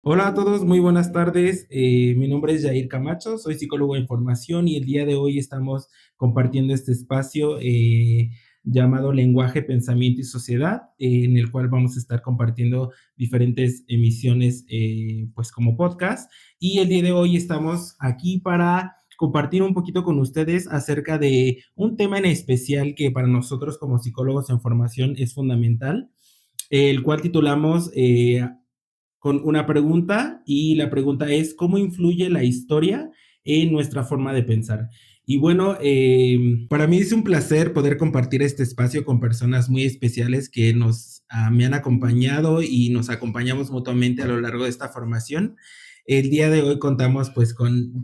Hola a todos, muy buenas tardes. Mi nombre es Jair Camacho, soy psicólogo de formación y el día de hoy estamos compartiendo este espacio llamado Lenguaje, Pensamiento y Sociedad, en el cual vamos a estar compartiendo diferentes emisiones pues como podcast. Y el día de hoy estamos aquí para compartir un poquito con ustedes acerca de un tema en especial que para nosotros como psicólogos en formación es fundamental, el cual titulamos con una pregunta y la pregunta es, ¿cómo influye la historia en nuestra forma de pensar? Y bueno, para mí es un placer poder compartir este espacio con personas muy especiales que me han acompañado y nos acompañamos mutuamente a lo largo de esta formación. El día de hoy contamos pues con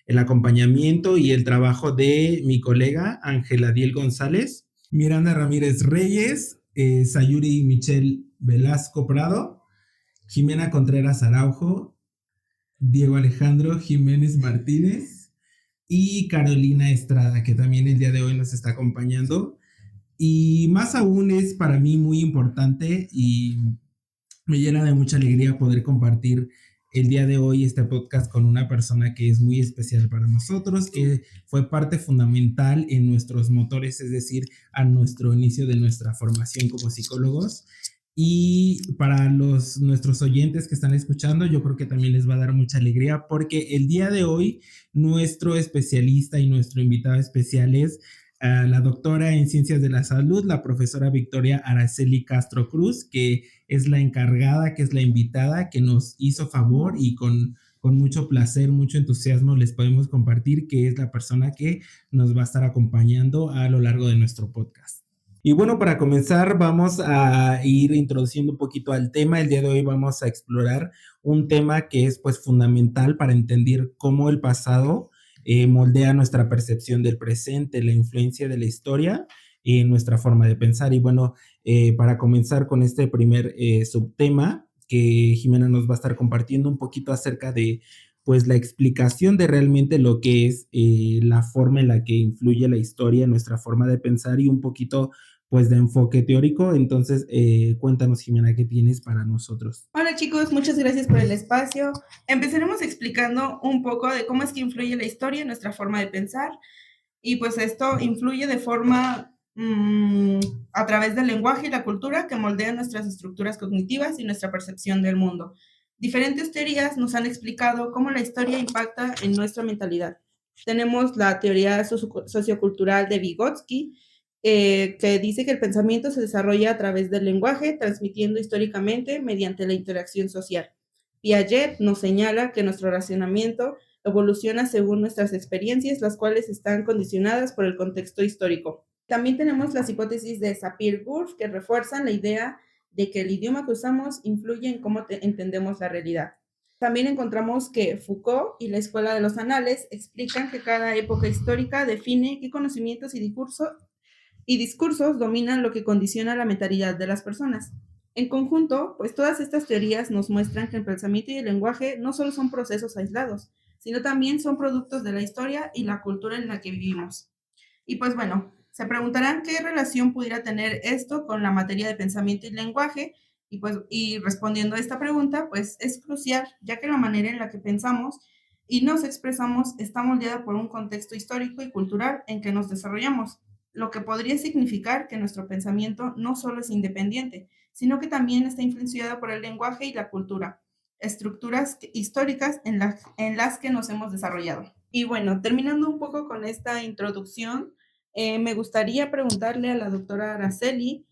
el acompañamiento y el trabajo de mi colega Ángela Diel González, Miranda Ramírez Reyes, Sayuri Michelle Velasco Prado, Jimena Contreras Araujo, Diego Alejandro Jiménez Martínez y Carolina Estrada, que también el día de hoy nos está acompañando. Y más aún es para mí muy importante y me llena de mucha alegría poder compartir el día de hoy este podcast con una persona que es muy especial para nosotros, que fue parte fundamental en nuestros motores, es decir, a nuestro inicio de nuestra formación como psicólogos. Y para nuestros oyentes que están escuchando, yo creo que también les va a dar mucha alegría porque el día de hoy nuestro especialista y nuestro invitado especial es la doctora en Ciencias de la Salud, la profesora Victoria Araceli Castro Cruz, que es la encargada, que es la invitada, que nos hizo favor y con mucho placer, mucho entusiasmo les podemos compartir que es la persona que nos va a estar acompañando a lo largo de nuestro podcast. Y bueno, para comenzar vamos a ir introduciendo un poquito al tema. El día de hoy vamos a explorar un tema que es pues fundamental para entender cómo el pasado moldea nuestra percepción del presente, la influencia de la historia y nuestra forma de pensar. Y bueno, para comenzar con este primer subtema, que Jimena nos va a estar compartiendo un poquito acerca de pues la explicación de realmente lo que es la forma en la que influye la historia en nuestra forma de pensar y un poquito pues de enfoque teórico. Entonces, cuéntanos, Jimena, ¿qué tienes para nosotros? Hola chicos, muchas gracias por el espacio. Empezaremos explicando un poco de cómo es que influye la historia en nuestra forma de pensar y pues esto influye de forma a través del lenguaje y la cultura que moldean nuestras estructuras cognitivas y nuestra percepción del mundo. Diferentes teorías nos han explicado cómo la historia impacta en nuestra mentalidad. Tenemos la teoría sociocultural de Vygotsky, que dice que el pensamiento se desarrolla a través del lenguaje, transmitiendo históricamente mediante la interacción social. Piaget nos señala que nuestro razonamiento evoluciona según nuestras experiencias, las cuales están condicionadas por el contexto histórico. También tenemos las hipótesis de Sapir-Whorf, que refuerzan la idea de que el idioma que usamos influye en cómo entendemos la realidad. También encontramos que Foucault y la Escuela de los Anales explican que cada época histórica define qué conocimientos y discursos dominan lo que condiciona la mentalidad de las personas. En conjunto, pues todas estas teorías nos muestran que el pensamiento y el lenguaje no solo son procesos aislados, sino también son productos de la historia y la cultura en la que vivimos. Y pues bueno, se preguntarán qué relación pudiera tener esto con la materia de pensamiento y lenguaje, y respondiendo a esta pregunta, pues es crucial, ya que la manera en la que pensamos y nos expresamos está moldeada por un contexto histórico y cultural en que nos desarrollamos, lo que podría significar que nuestro pensamiento no solo es independiente, sino que también está influenciado por el lenguaje y la cultura, estructuras históricas en las que nos hemos desarrollado. Y bueno, terminando un poco con esta introducción, me gustaría preguntarle a la doctora Araceli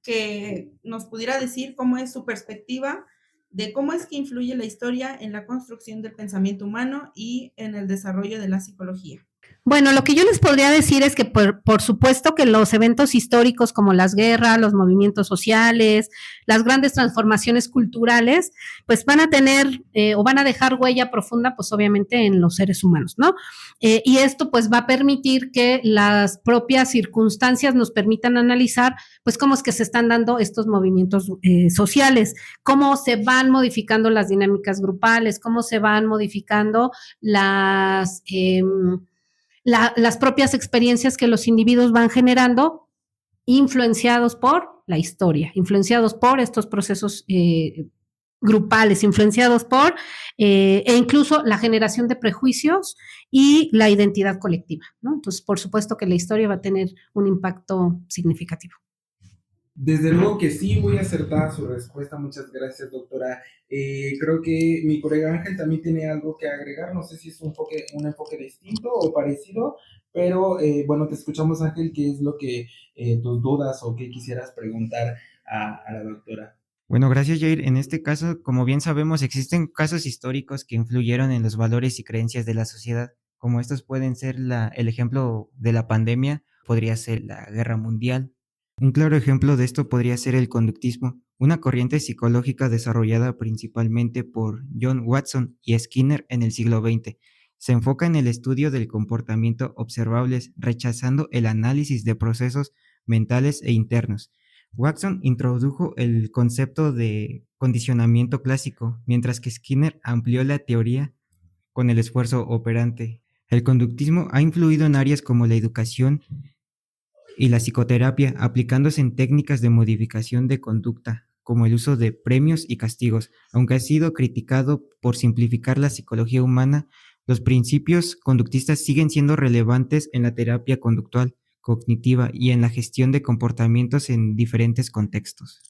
que nos pudiera decir cómo es su perspectiva de cómo es que influye la historia en la construcción del pensamiento humano y en el desarrollo de la psicología. Bueno, lo que yo les podría decir es que por supuesto que los eventos históricos como las guerras, los movimientos sociales, las grandes transformaciones culturales, pues van a tener o van a dejar huella profunda, pues obviamente en los seres humanos, ¿no? Y esto pues va a permitir que las propias circunstancias nos permitan analizar, pues cómo es que se están dando estos movimientos sociales, cómo se van modificando las dinámicas grupales, cómo se van modificando las propias experiencias que los individuos van generando, influenciados por la historia, influenciados por estos procesos grupales, influenciados por, e incluso la generación de prejuicios y la identidad colectiva, ¿no? Entonces, por supuesto que la historia va a tener un impacto significativo. Desde luego que sí, muy acertada su respuesta. Muchas gracias, doctora. Creo que mi colega Ángel también tiene algo que agregar. No sé si es un enfoque distinto o parecido, pero bueno, te escuchamos, Ángel. ¿Qué es lo que tus dudas o qué quisieras preguntar a la doctora? Bueno, gracias, Jair. En este caso, como bien sabemos, existen casos históricos que influyeron en los valores y creencias de la sociedad, como estos pueden ser el ejemplo de la pandemia, podría ser la guerra mundial. Un claro ejemplo de esto podría ser el conductismo, una corriente psicológica desarrollada principalmente por John Watson y Skinner en el siglo XX. Se enfoca en el estudio del comportamiento observables, rechazando el análisis de procesos mentales e internos. Watson introdujo el concepto de condicionamiento clásico, mientras que Skinner amplió la teoría con el esfuerzo operante. El conductismo ha influido en áreas como la educación y la psicoterapia, aplicándose en técnicas de modificación de conducta, como el uso de premios y castigos. Aunque ha sido criticado por simplificar la psicología humana, los principios conductistas siguen siendo relevantes en la terapia conductual, cognitiva y en la gestión de comportamientos en diferentes contextos.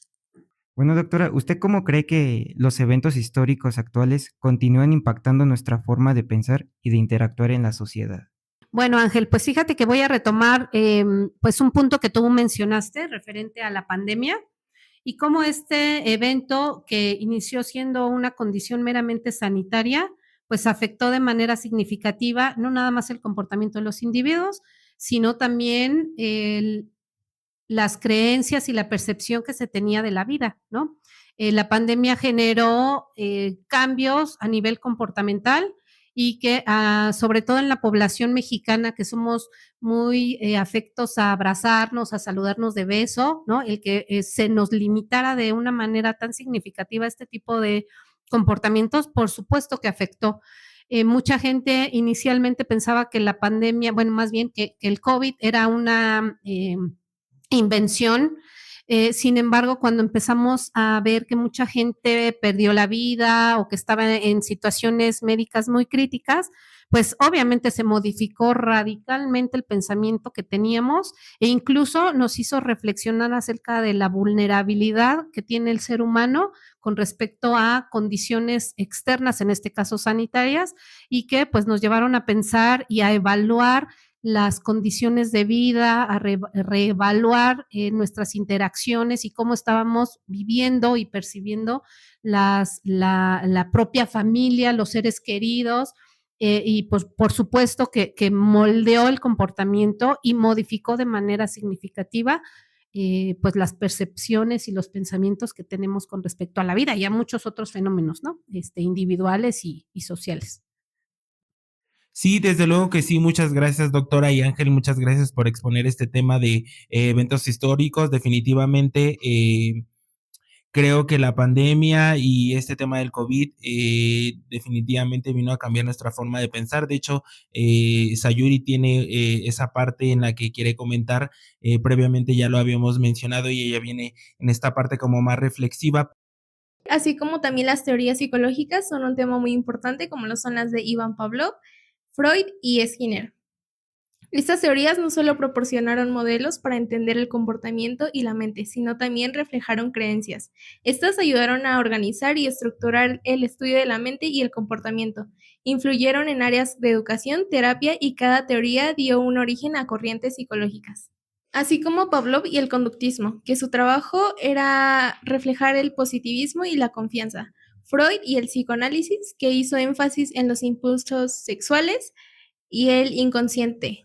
Bueno, doctora, ¿usted cómo cree que los eventos históricos actuales continúan impactando nuestra forma de pensar y de interactuar en la sociedad? Bueno, Ángel, pues fíjate que voy a retomar pues un punto que tú mencionaste referente a la pandemia y cómo este evento que inició siendo una condición meramente sanitaria, pues afectó de manera significativa no nada más el comportamiento de los individuos, sino también las creencias y la percepción que se tenía de la vida, ¿no? La pandemia generó cambios a nivel comportamental y que sobre todo en la población mexicana, que somos muy afectos a abrazarnos, a saludarnos de beso, ¿no? El que se nos limitara de una manera tan significativa este tipo de comportamientos, por supuesto que afectó. Mucha gente inicialmente pensaba que la pandemia, bueno, más bien que el COVID era una invención. Sin embargo, cuando empezamos a ver que mucha gente perdió la vida o que estaba en situaciones médicas muy críticas, pues obviamente se modificó radicalmente el pensamiento que teníamos e incluso nos hizo reflexionar acerca de la vulnerabilidad que tiene el ser humano con respecto a condiciones externas, en este caso sanitarias, y que pues nos llevaron a pensar y a evaluar las condiciones de vida, a reevaluar nuestras interacciones y cómo estábamos viviendo y percibiendo la propia familia, los seres queridos, y pues por supuesto que moldeó el comportamiento y modificó de manera significativa pues las percepciones y los pensamientos que tenemos con respecto a la vida y a muchos otros fenómenos, ¿no? Individuales y sociales. Sí, desde luego que sí. Muchas gracias, doctora, y Ángel, muchas gracias por exponer este tema de eventos históricos. Definitivamente creo que la pandemia y este tema del COVID definitivamente vino a cambiar nuestra forma de pensar. De hecho, Sayuri tiene esa parte en la que quiere comentar. Previamente ya lo habíamos mencionado y ella viene en esta parte como más reflexiva. Así como también las teorías psicológicas son un tema muy importante, como lo son las de Ivan Pavlov, Freud y Skinner. Estas teorías no solo proporcionaron modelos para entender el comportamiento y la mente, sino también reflejaron creencias. Estas ayudaron a organizar y estructurar el estudio de la mente y el comportamiento. Influyeron en áreas de educación, terapia y cada teoría dio un origen a corrientes psicológicas. Así como Pavlov y el conductismo, que su trabajo era reflejar el positivismo y la confianza. Freud y el psicoanálisis, que hizo énfasis en los impulsos sexuales y el inconsciente.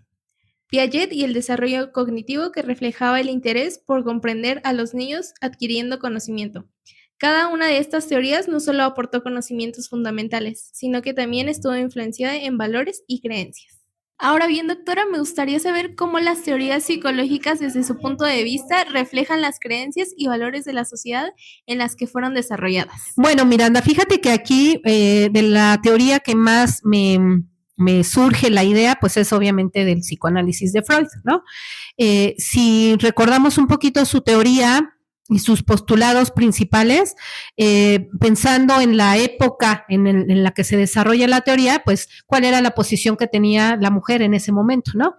Piaget y el desarrollo cognitivo, que reflejaba el interés por comprender a los niños adquiriendo conocimiento. Cada una de estas teorías no solo aportó conocimientos fundamentales, sino que también estuvo influenciada en valores y creencias. Ahora bien, doctora, me gustaría saber cómo las teorías psicológicas desde su punto de vista reflejan las creencias y valores de la sociedad en las que fueron desarrolladas. Bueno, Miranda, fíjate que aquí de la teoría que más me surge la idea, pues es obviamente del psicoanálisis de Freud, ¿no? Si recordamos un poquito su teoría, y sus postulados principales, pensando en la época en la que se desarrolla la teoría, pues cuál era la posición que tenía la mujer en ese momento, ¿no?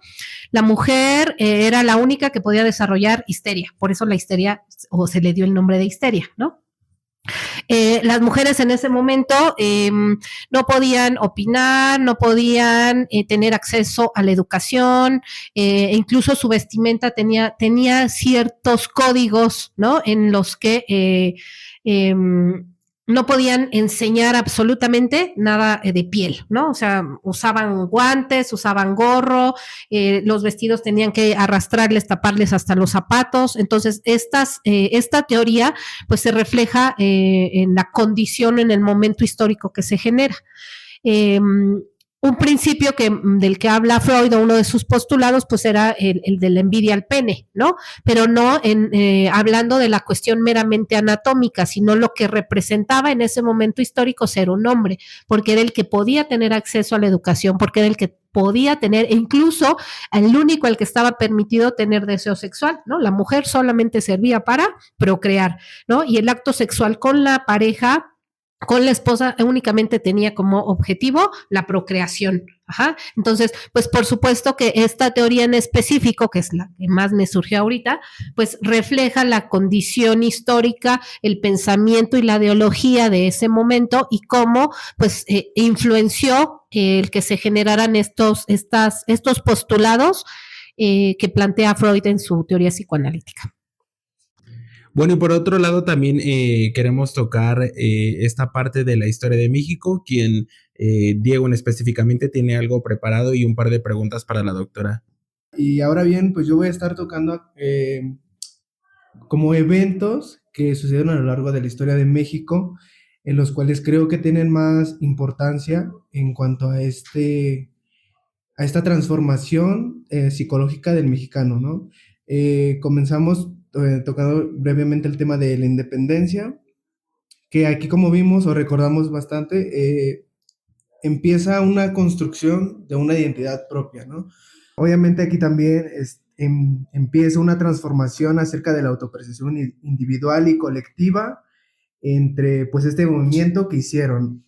La mujer era la única que podía desarrollar histeria, por eso la histeria, o se le dio el nombre de histeria, ¿no? Las mujeres en ese momento no podían opinar, no podían tener acceso a la educación, incluso su vestimenta tenía ciertos códigos, ¿no? En los que no podían enseñar absolutamente nada de piel, ¿no? O sea, usaban guantes, usaban gorro, los vestidos tenían que arrastrarles, taparles hasta los zapatos. Entonces, esta teoría, pues, se refleja en la condición, en el momento histórico que se genera. Un principio del que habla Freud, o uno de sus postulados, pues era el de la envidia al pene, ¿no? Pero no hablando de la cuestión meramente anatómica, sino lo que representaba en ese momento histórico ser un hombre, porque era el que podía tener acceso a la educación, porque era el que podía tener, e incluso el único al que estaba permitido tener deseo sexual, ¿no? La mujer solamente servía para procrear, ¿no? Y el acto sexual con la pareja, con la esposa, únicamente tenía como objetivo la procreación. Ajá. Entonces, pues por supuesto que esta teoría en específico, que es la que más me surgió ahorita, pues refleja la condición histórica, el pensamiento y la ideología de ese momento, y cómo pues influenció el que se generaran estos postulados que plantea Freud en su teoría psicoanalítica. Bueno, y por otro lado también queremos tocar esta parte de la historia de México, quien Diego específicamente tiene algo preparado y un par de preguntas para la doctora. Y ahora bien, pues yo voy a estar tocando como eventos que sucedieron a lo largo de la historia de México, en los cuales creo que tienen más importancia en cuanto a esta transformación psicológica del mexicano, ¿no? Comenzamos tocando brevemente el tema de la independencia, que aquí, como vimos o recordamos bastante, empieza una construcción de una identidad propia, ¿no? Obviamente aquí también empieza una transformación acerca de la autopercepción individual y colectiva entre pues este movimiento que hicieron.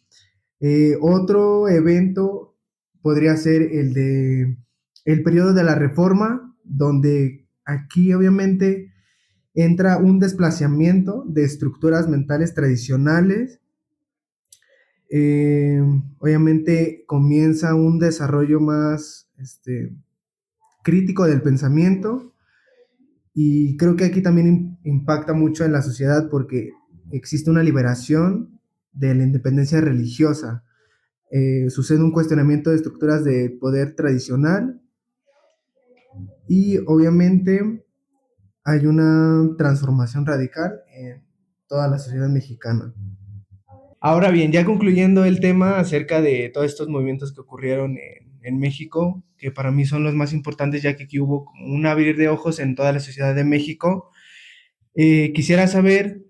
Otro evento podría ser el periodo de la Reforma, donde aquí obviamente entra un desplazamiento de estructuras mentales tradicionales. Obviamente comienza un desarrollo más crítico del pensamiento, y creo que aquí también impacta mucho en la sociedad porque existe una liberación de la independencia religiosa. Sucede un cuestionamiento de estructuras de poder tradicional, y obviamente hay una transformación radical en toda la sociedad mexicana. Ahora bien, ya concluyendo el tema acerca de todos estos movimientos que ocurrieron en México, que para mí son los más importantes, ya que aquí hubo un abrir de ojos en toda la sociedad de México, quisiera saber,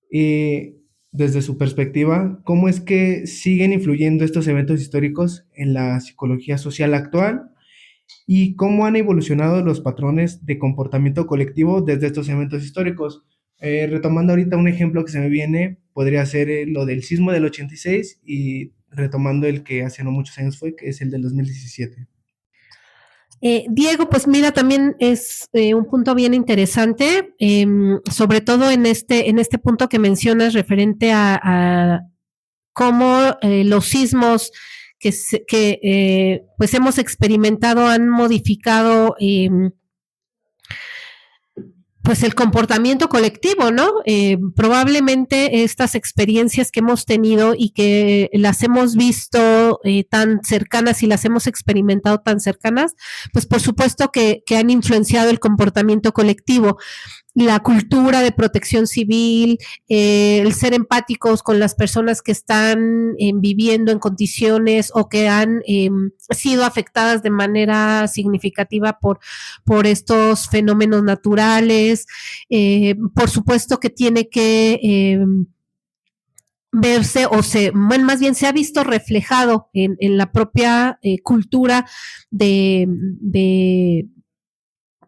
desde su perspectiva, cómo es que siguen influyendo estos eventos históricos en la psicología social actual, y cómo han evolucionado los patrones de comportamiento colectivo desde estos eventos históricos. Retomando ahorita un ejemplo que se me viene, podría ser lo del sismo del 86, y retomando el que hace no muchos años fue, que es el del 2017. Diego, pues mira, también es un punto bien interesante, sobre todo en este punto que mencionas referente a cómo los sismos que pues hemos experimentado han modificado pues el comportamiento colectivo, ¿no? Probablemente estas experiencias que hemos tenido y que las hemos visto tan cercanas y las hemos experimentado tan cercanas, pues por supuesto que han influenciado el comportamiento colectivo. La cultura de protección civil, el ser empáticos con las personas que están viviendo en condiciones o que han sido afectadas de manera significativa por estos fenómenos naturales. Por supuesto que tiene que verse más bien se ha visto reflejado en la propia cultura de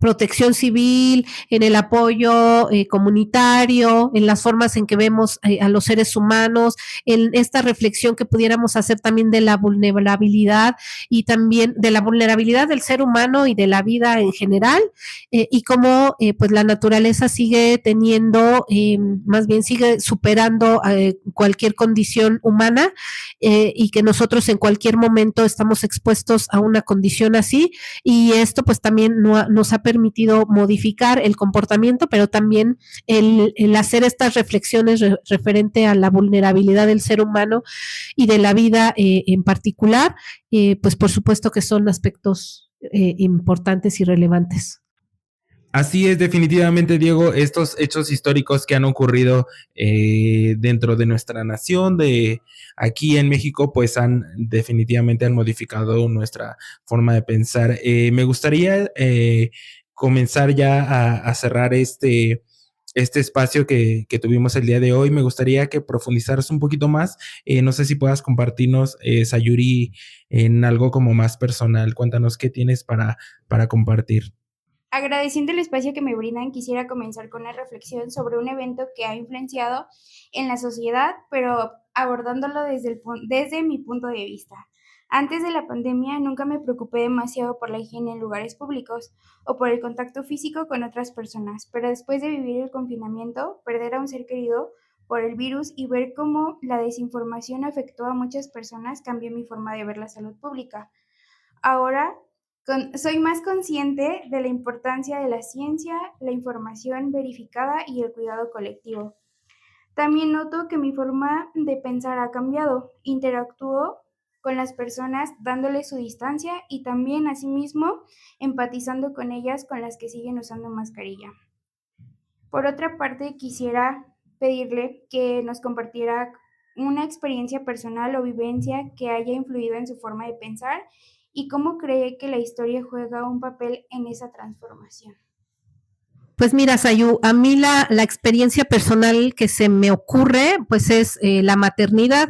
protección civil, en el apoyo comunitario, en las formas en que vemos a los seres humanos, en esta reflexión que pudiéramos hacer también de la vulnerabilidad y también de la vulnerabilidad del ser humano y de la vida en general, y cómo pues la naturaleza sigue teniendo, más bien sigue superando cualquier condición humana, y que nosotros en cualquier momento estamos expuestos a una condición así, y esto pues también nos ha permitido modificar el comportamiento, pero también el hacer estas reflexiones referente a la vulnerabilidad del ser humano y de la vida en particular, pues por supuesto que son aspectos importantes y relevantes. Así es, definitivamente, Diego, estos hechos históricos que han ocurrido dentro de nuestra nación, de aquí en México, pues definitivamente han modificado nuestra forma de pensar. Me gustaría comenzar ya a cerrar este espacio que tuvimos el día de hoy. Me gustaría que profundizaras un poquito más. No sé si puedas compartirnos, Sayuri, en algo como más personal. Cuéntanos qué tienes para compartir. Agradeciendo el espacio que me brindan, quisiera comenzar con una reflexión sobre un evento que ha influenciado en la sociedad, pero abordándolo desde mi punto de vista. Antes de la pandemia nunca me preocupé demasiado por la higiene en lugares públicos o por el contacto físico con otras personas, pero después de vivir el confinamiento, perder a un ser querido por el virus y ver cómo la desinformación afectó a muchas personas, cambió mi forma de ver la salud pública. Ahora soy más consciente de la importancia de la ciencia, la información verificada y el cuidado colectivo. También noto que mi forma de pensar ha cambiado. Interactúo con las personas dándoles su distancia y también asimismo empatizando con ellas con las que siguen usando mascarilla. Por otra parte, quisiera pedirle que nos compartiera una experiencia personal o vivencia que haya influido en su forma de pensar y cómo cree que la historia juega un papel en esa transformación. Pues mira, Sayu, a mí la experiencia personal que se me ocurre, pues es la maternidad.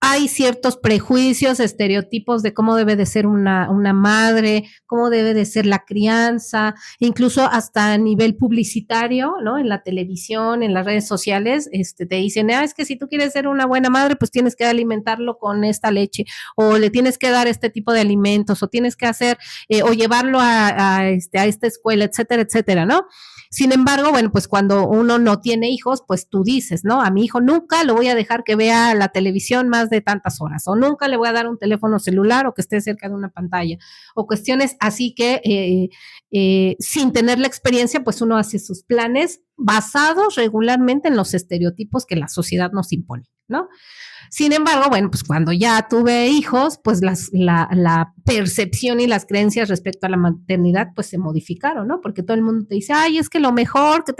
Hay ciertos prejuicios, estereotipos de cómo debe de ser una madre, cómo debe de ser la crianza, incluso hasta a nivel publicitario, ¿no? En la televisión, en las redes sociales, te dicen, es que si tú quieres ser una buena madre, pues tienes que alimentarlo con esta leche, o le tienes que dar este tipo de alimentos, o tienes que hacer, o llevarlo a esta escuela, etcétera, etcétera, ¿no? Sin embargo, bueno, pues cuando uno no tiene hijos, pues tú dices, ¿no? A mi hijo nunca lo voy a dejar que vea la televisión más de tantas horas, o nunca le voy a dar un teléfono celular o que esté cerca de una pantalla, o cuestiones así que sin tener la experiencia, pues uno hace sus planes basados regularmente en los estereotipos que la sociedad nos impone, ¿no? Sin embargo, bueno, pues cuando ya tuve hijos, pues la percepción y las creencias respecto a la maternidad, pues se modificaron, ¿no? Porque todo el mundo te dice, ay, es que lo mejor que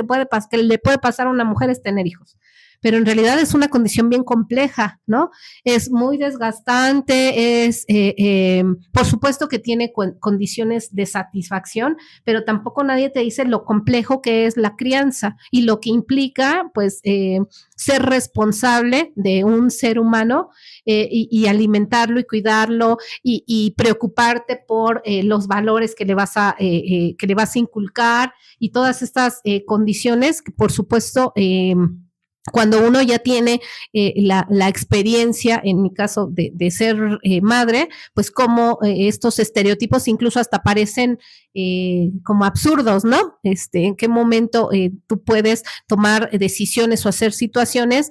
que le puede pasar a una mujer es tener hijos. Pero en realidad es una condición bien compleja, ¿no? Es muy desgastante, por supuesto que tiene condiciones de satisfacción, pero tampoco nadie te dice lo complejo que es la crianza y lo que implica, pues, ser responsable de un ser humano y alimentarlo y cuidarlo y preocuparte por los valores que le vas a inculcar y todas estas condiciones que, por supuesto, cuando uno ya tiene la experiencia, en mi caso, de ser madre, pues como estos estereotipos incluso hasta parecen como absurdos, ¿no? En qué momento tú puedes tomar decisiones o hacer situaciones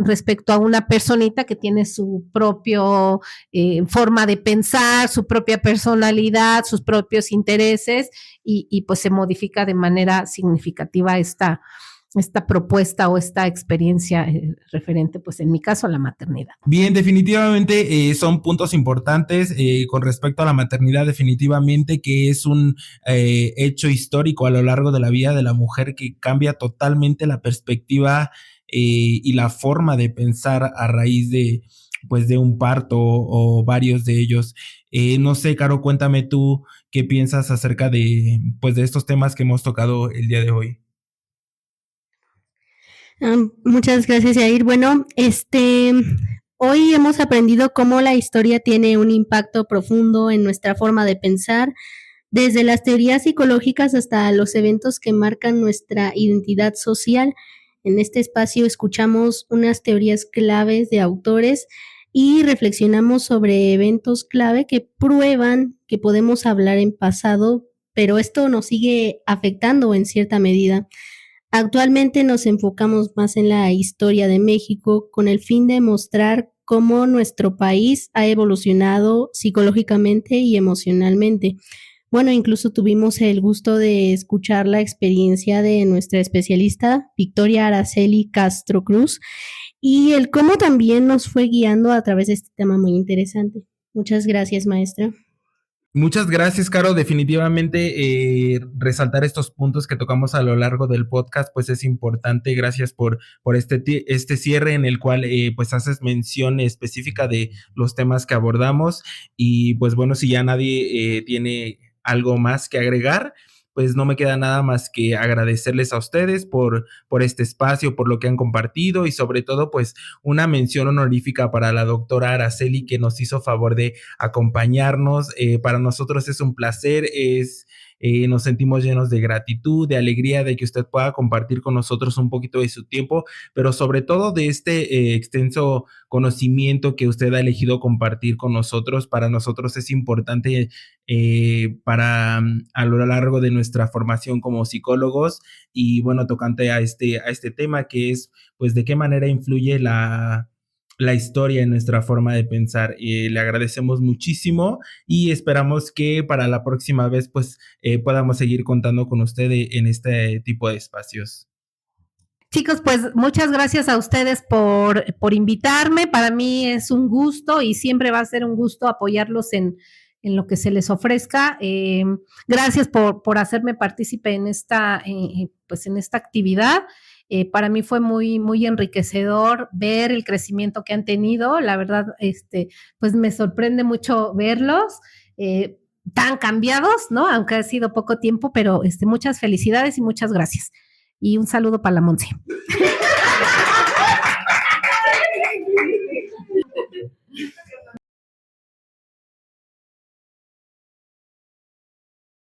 respecto a una personita que tiene su propio forma de pensar, su propia personalidad, sus propios intereses y pues se modifica de manera significativa esta propuesta o esta experiencia referente, pues en mi caso, a la maternidad. Bien, definitivamente son puntos importantes con respecto a la maternidad, definitivamente que es un hecho histórico a lo largo de la vida de la mujer que cambia totalmente la perspectiva y la forma de pensar a raíz de un parto o varios de ellos. No sé, Caro, cuéntame tú qué piensas acerca de estos temas que hemos tocado el día de hoy. Muchas gracias, Yair. Bueno, hoy hemos aprendido cómo la historia tiene un impacto profundo en nuestra forma de pensar, desde las teorías psicológicas hasta los eventos que marcan nuestra identidad social. En este espacio escuchamos unas teorías claves de autores y reflexionamos sobre eventos clave que prueban que podemos hablar en pasado, pero esto nos sigue afectando en cierta medida. Actualmente nos enfocamos más en la historia de México con el fin de mostrar cómo nuestro país ha evolucionado psicológicamente y emocionalmente. Bueno, incluso tuvimos el gusto de escuchar la experiencia de nuestra especialista, Victoria Araceli Castro Cruz, y el cómo también nos fue guiando a través de este tema muy interesante. Muchas gracias, maestra. Muchas gracias, Caro. Definitivamente resaltar estos puntos que tocamos a lo largo del podcast, pues es importante. Gracias por este cierre en el cual pues haces mención específica de los temas que abordamos. Y pues bueno, si ya nadie tiene algo más que agregar, pues no me queda nada más que agradecerles a ustedes por este espacio, por lo que han compartido y sobre todo pues una mención honorífica para la doctora Araceli que nos hizo favor de acompañarnos. Para nosotros es un placer, nos sentimos llenos de gratitud, de alegría de que usted pueda compartir con nosotros un poquito de su tiempo, pero sobre todo de este extenso conocimiento que usted ha elegido compartir con nosotros. Para nosotros es importante para a lo largo de nuestra formación como psicólogos y bueno, tocante a este tema que es pues de qué manera influye la historia en nuestra forma de pensar. Le agradecemos muchísimo y esperamos que para la próxima vez pues podamos seguir contando con usted en este tipo de espacios. Chicos, pues muchas gracias a ustedes por invitarme. Para mí es un gusto y siempre va a ser un gusto apoyarlos en lo que se les ofrezca. Gracias por hacerme partícipe en esta actividad. Para mí fue muy, muy enriquecedor ver el crecimiento que han tenido. La verdad, pues me sorprende mucho verlos tan cambiados, ¿no? Aunque ha sido poco tiempo, pero muchas felicidades y muchas gracias. Y un saludo para la Monse.